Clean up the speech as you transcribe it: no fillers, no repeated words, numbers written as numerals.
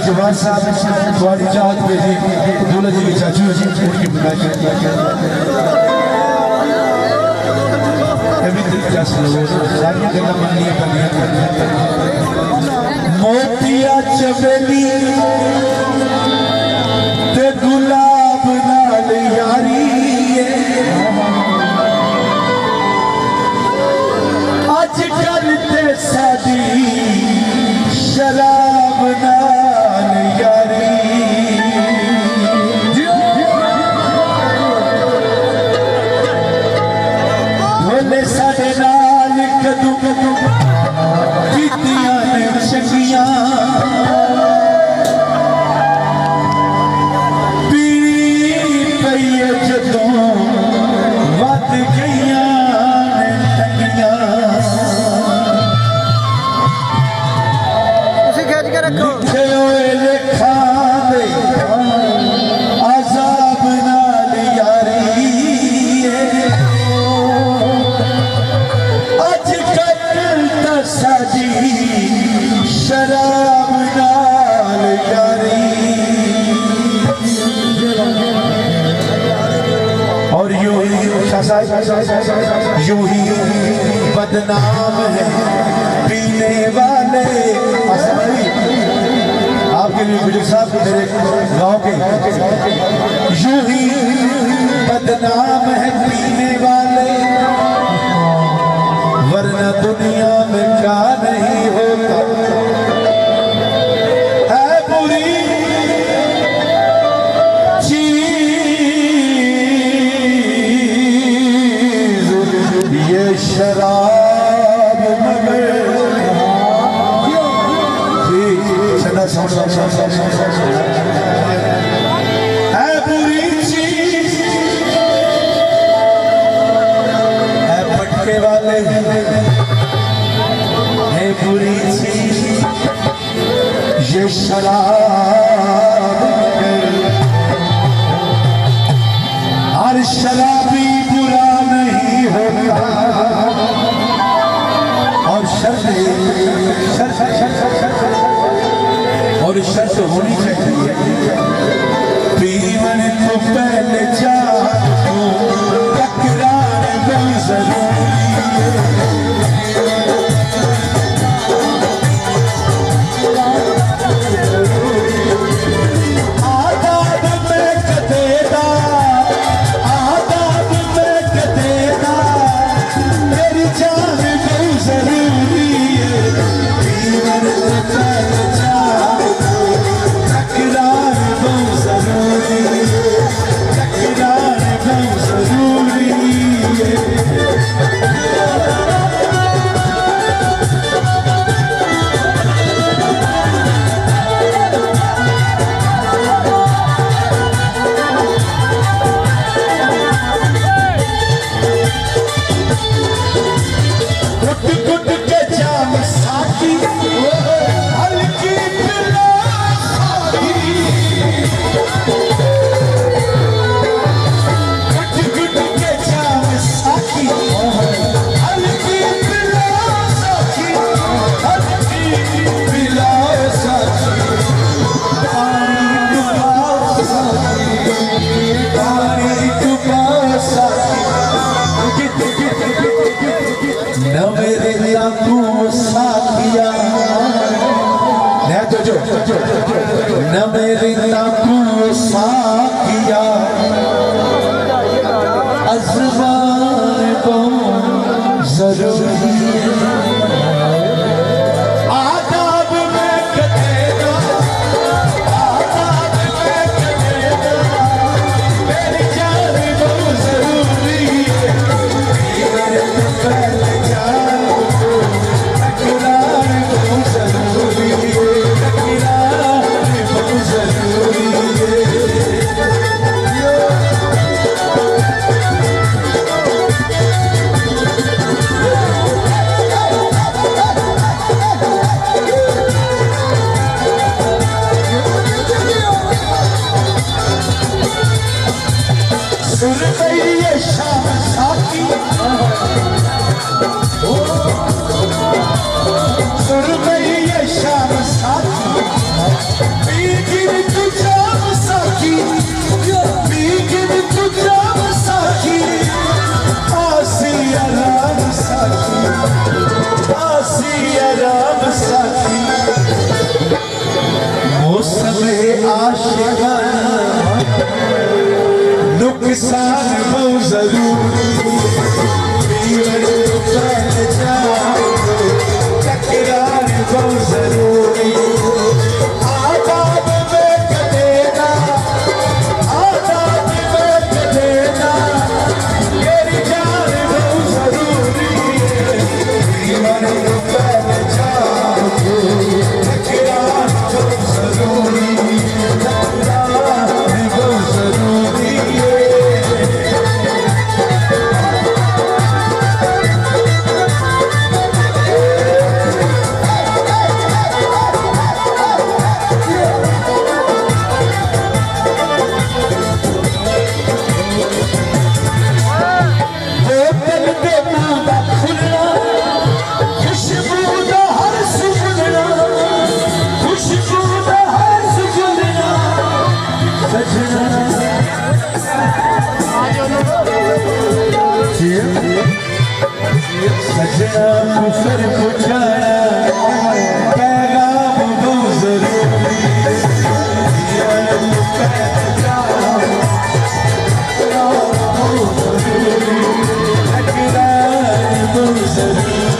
जवान साहब तुम्हारी चाहत पे जी दूल्हा जी के चाचू जी उनकी मोतिया चमेली ते गुलाब नाल यारी अज करते सादी शराब नाल यारी भोले साडे नाल कदू कदू कीतियां ने चंगियां पीड़ी पई जदों वध गईयां ने टंगियां उसे खींच के रखो लेखा दे अजाब नाल यारी अज कल साडी शराब नाल यारी और यूं ही बदनाम है पीने वाले आपके लिए बुजुर्ग साहब मेरे गांव के यूं ही बदनाम है पीने वाले वरना दुनिया में क्या नहीं होता है बुरी चीज ये शराब मगर है बुरी चीज है पटके वाले है बुरी चीज ये शराब हर शराबी बुरा नहीं होता और शर्त और शर्त होनी चाहिए पीवन को पहले जा तकरार बहुत जरूरी आदाब में कदेदा मेरी जान बहुत जरूरी है पीवन को पहले जा तकरार बहुत जरूरी है गुट के जाम साथी हल्की पिला गुट के जाम साथी हल्की पिला साथी हल्की पिला साथी पानी डुबा साथी न मेरे लाखू साथिया न मेरे लाखू साथिया अज़बान बहुत जरूरी आदाब में कदेदा मेरी जान बहुत जरूरी है पहले जान तकरार बहुत जरूरी है तकरार बहुत जरूरी है आशिकाना नुकसान बहुत जरूरी जीवन फैल जाओ तकरार बहुत जरूरी आजाद में कदेना आजाद में कदेना मेरी जान बहुत जरूरी जीवन फैल जाओ तकरार बहुत जरूरी तकरार बहुत जरूरी सजना कुफर पुछाना पैगाम बहुत जरूरी जीवन फैल जाओ तकरार बहुत जरूरी